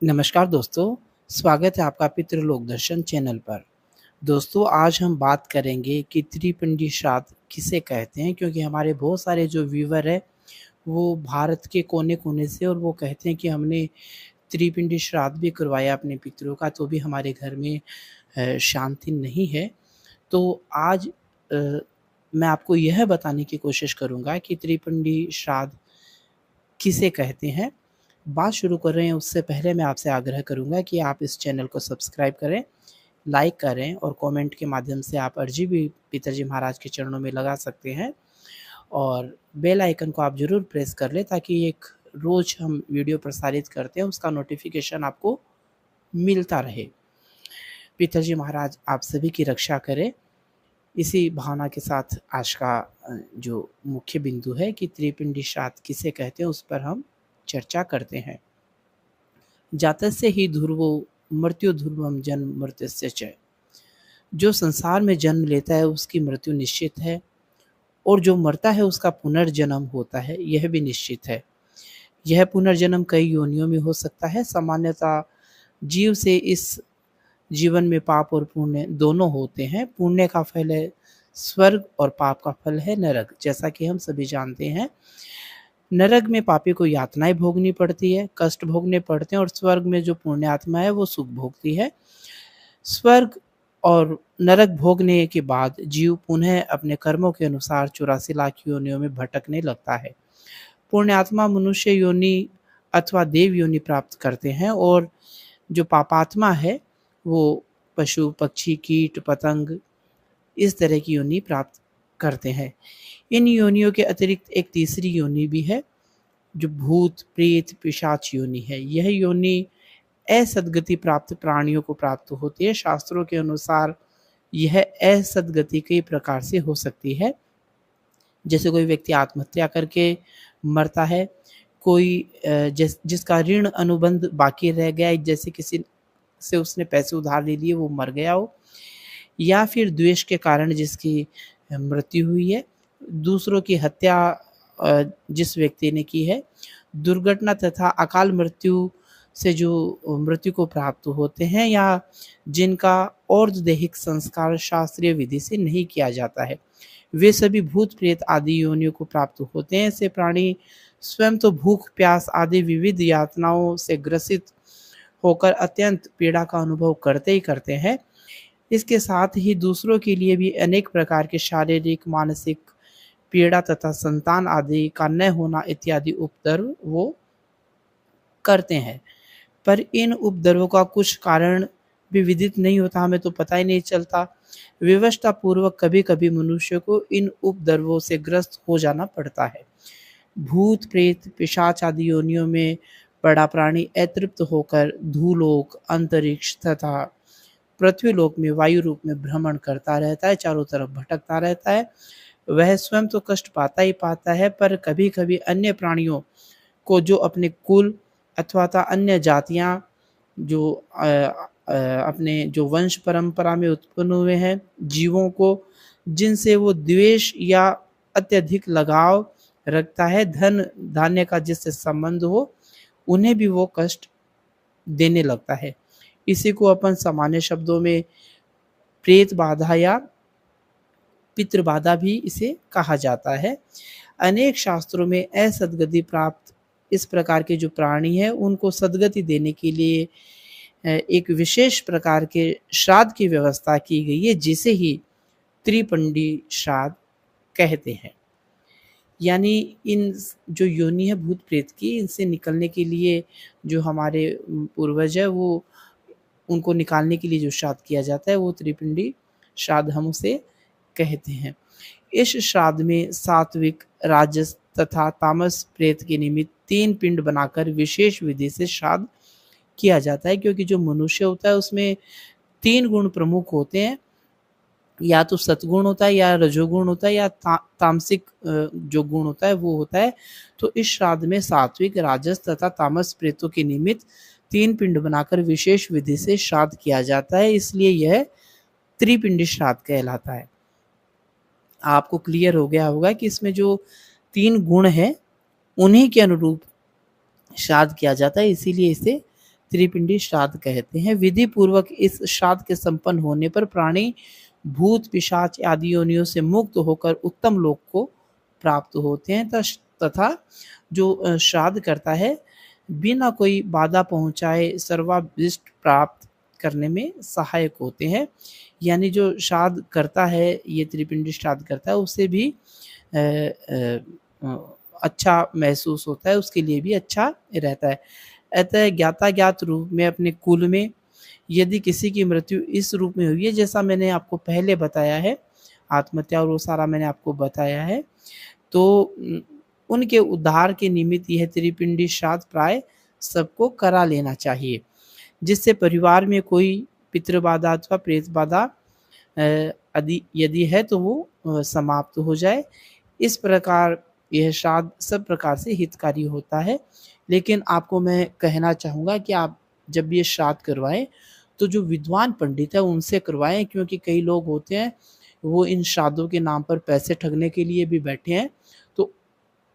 नमस्कार दोस्तों, स्वागत है आपका पितृलोक दर्शन चैनल पर। दोस्तों, आज हम बात करेंगे कि त्रिपिंडी श्राद्ध किसे कहते हैं, क्योंकि हमारे बहुत सारे जो व्यूअर हैं, वो भारत के कोने-कोने से और वो कहते हैं कि हमने त्रिपिंडी श्राद्ध भी करवाया अपने पितरों का, तो भी हमारे घर में शांति नहीं है। तो आज मैं आपको यह बताने की कोशिश करूँगा कि त्रिपिंडी श्राद्ध किसे कहते हैं। बात शुरू कर रहे हैं उससे पहले मैं आपसे आग्रह करूँगा कि आप इस चैनल को सब्सक्राइब करें, लाइक करें और कमेंट के माध्यम से आप अर्जी भी पिताजी महाराज के चरणों में लगा सकते हैं और बेल आइकन को आप ज़रूर प्रेस कर लें ताकि एक रोज़ हम वीडियो प्रसारित करते हैं उसका नोटिफिकेशन आपको मिलता रहे। पिताजी महाराज आप सभी की रक्षा करें। इसी भावना के साथ आज का जो मुख्य बिंदु है कि त्रिपिंडी श्राद्ध किसे कहते हैं उस पर हम चर्चा करते हैं। जातस्य ही ध्रुवो मृत्यु ध्रुवम जन्म मृत्युस्य च। जो संसार में जन्म लेता है उसकी मृत्यु निश्चित है और जो मरता है उसका पुनर्जन्म होता है, यह भी निश्चित है। यह पुनर्जन्म कई योनियों में हो सकता है। सामान्यतः जीव से इस जीवन में पाप और पुण्य दोनों होते हैं। पुण्य का फल है स्वर्ग और पाप का फल है नरक। जैसा कि हम सभी जानते हैं, नरक में पापी को यातनाएं भोगनी पड़ती है, कष्ट भोगने पड़ते हैं और स्वर्ग में जो पुण्यात्मा है वो सुख भोगती है। स्वर्ग और नरक भोगने के बाद जीव पुनः अपने कर्मों के अनुसार 84 लाख योनियों में भटकने लगता है। पुण्यात्मा मनुष्य योनि अथवा देव योनि प्राप्त करते हैं और जो पापात्मा है वो पशु, पक्षी, कीट, पतंग इस तरह की योनि प्राप्त करते हैं। इन योनियों के अतिरिक्त एक तीसरी योनि भी है जो भूत, प्रेत, पिशाच योनि है। यह योनि असद्गति प्राप्त प्राणियों को प्राप्त होती है। शास्त्रों के अनुसार यह असद्गति कई प्रकार से हो सकती है। जैसे कोई व्यक्ति आत्महत्या करके मरता है, कोई जिसका ऋण अनुबंध बाकी रह गया है, जैसे किसी से उसने पैसे उधार ले लिए वो मर गया हो, या फिर द्वेष के कारण जिसकी मृत्यु हुई है, दूसरों की हत्या जिस व्यक्ति ने की है, दुर्घटना तथा अकाल मृत्यु से जो मृत्यु को प्राप्त होते हैं या जिनका और्ध्वदेहिक संस्कार शास्त्रीय विधि से नहीं किया जाता है, वे सभी भूत प्रेत आदि योनियों को प्राप्त होते हैं। ऐसे प्राणी स्वयं तो भूख, प्यास आदि विविध यातनाओं से ग्रसित होकर अत्यंत पीड़ा का अनुभव करते ही करते हैं। इसके साथ ही दूसरों के लिए भी अनेक प्रकार के शारीरिक, मानसिक पीड़ा तथा संतान आदि का न होना इत्यादि उपद्रव वो करते हैं। पर इन उपद्रवों का कुछ कारण भी विदित नहीं होता, हमें तो पता ही नहीं चलता। विवशता पूर्वक कभी-कभी मनुष्य को इन उपद्रवों से ग्रस्त हो जाना पड़ता है। भूत, प्रेत, पिशाच आदि योनियों में बड़ा प्राणी अतृप्त होकर धूलोक, अंतरिक्ष तथा पृथ्वीलोक में वायु रूप में भ्रमण करता रहता है, चारों तरफ भटकता रहता है। वह स्वयं तो कष्ट पाता ही पाता है, पर कभी-कभी अन्य प्राणियों को जो अपने कुल अथवा अन्य जातियां जो अपने जो वंश परंपरा में उत्पन्न हुए हैं जीवों को, जिनसे वो द्वेष या अत्यधिक लगाव रखता है, धन धान्य का जिससे संबंध हो, उन्हें भी वो कष्ट देने लगता है। इसी को अपन सामान्य शब्दों में प्रेत बाधा या पितृ बाधा भी इसे कहा जाता है। अनेक शास्त्रों में असद्गति प्राप्त इस प्रकार के जो प्राणी हैं उनको सद्गति देने के लिए एक विशेष प्रकार के श्राद्ध की व्यवस्था की गई है, जिसे ही त्रिपिंडी श्राद्ध कहते हैं। यानी इन जो योनि है भूत प्रेत की, इनसे निकलने के लिए जो हमारे पूर्वज है वो उनको निकालने के लिए जो श्राद्ध किया जाता है वो त्रिपिंडी श्राद्ध हम उसे कहते हैं। इस श्राद्ध में सात्विक, राजस तथा तामस प्रेत के निमित्त 3 पिंड बनाकर विशेष विधि से श्राद्ध किया जाता है, क्योंकि जो मनुष्य होता है उसमें 3 गुण प्रमुख होते हैं, या तो सतगुण होता है या रजोगुण होता है या तामसिक जो गुण होता है वो होता है। तो इस श्राद्ध में सात्विक, राजस तथा तामस प्रेतों के निमित्त 3 पिंड बनाकर विशेष विधि से श्राद्ध किया जाता है, इसलिए यह त्रिपिंडी श्राद्ध कहलाता है। आपको क्लियर हो गया होगा कि इसमें जो 3 गुण हैं उन्हीं के अनुरूप श्राद्ध किया जाता है, इसीलिए इसे त्रिपिंडी श्राद्ध कहते हैं। विधि पूर्वक इस श्राद्ध के संपन्न होने पर प्राणी भूत पिशाच आदि योनियों से मुक्त होकर उत्तम लोक को प्राप्त होते हैं तथा जो श्राद्ध करता है बिना कोई बाधा पहुंचाए सर्वाभीष्ट प्राप्त करने में सहायक होते हैं। यानी जो श्राद्ध करता है, ये त्रिपिंडी श्राद्ध करता है, उसे भी अच्छा महसूस होता है, उसके लिए भी अच्छा रहता है। अतः ज्ञात रूप में अपने कुल में यदि किसी की मृत्यु इस रूप में हुई है, जैसा मैंने आपको पहले बताया है, आत्महत्या और वो सारा मैंने आपको बताया है, तो उनके उद्धार के निमित्त यह त्रिपिंडी श्राद्ध प्राय सबको करा लेना चाहिए, जिससे परिवार में कोई पितृबाधा अथवा प्रेत बाधा यदि है तो वो समाप्त हो जाए। इस प्रकार यह श्राद्ध सब प्रकार से हितकारी होता है। लेकिन आपको मैं कहना चाहूँगा कि आप जब ये श्राद्ध करवाएं तो जो विद्वान पंडित है उनसे करवाएं, क्योंकि कई लोग होते हैं वो इन श्राद्धों के नाम पर पैसे ठगने के लिए भी बैठे हैं, तो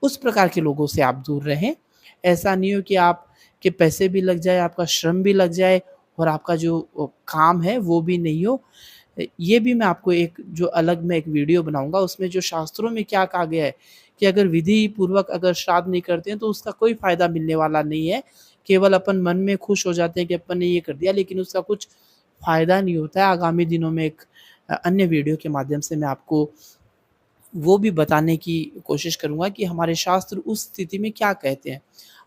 उस प्रकार के लोगों से आप दूर रहें। ऐसा नहीं हो कि आपके पैसे भी लग जाए, आपका श्रम भी लग जाए और आपका जो काम है वो भी नहीं हो। ये भी मैं आपको एक जो अलग मैं एक वीडियो बनाऊंगा, उसमें जो शास्त्रों में क्या कहा गया है कि अगर विधि पूर्वक अगर श्राद्ध नहीं करते हैं तो उसका कोई फायदा मिलने वाला नहीं है। केवल अपन मन में खुश हो जाते हैं कि अपन ने ये कर दिया, लेकिन उसका कुछ फायदा नहीं होता है। आगामी दिनों में एक अन्य वीडियो के माध्यम से मैं आपको वो भी बताने की कोशिश करूंगा कि हमारे शास्त्र उस स्थिति में क्या कहते हैं।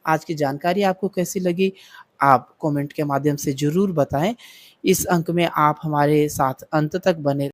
आज की जानकारी आपको कैसी लगी, आप कमेंट के माध्यम से ज़रूर बताएं। इस अंक में आप हमारे साथ अंत तक बने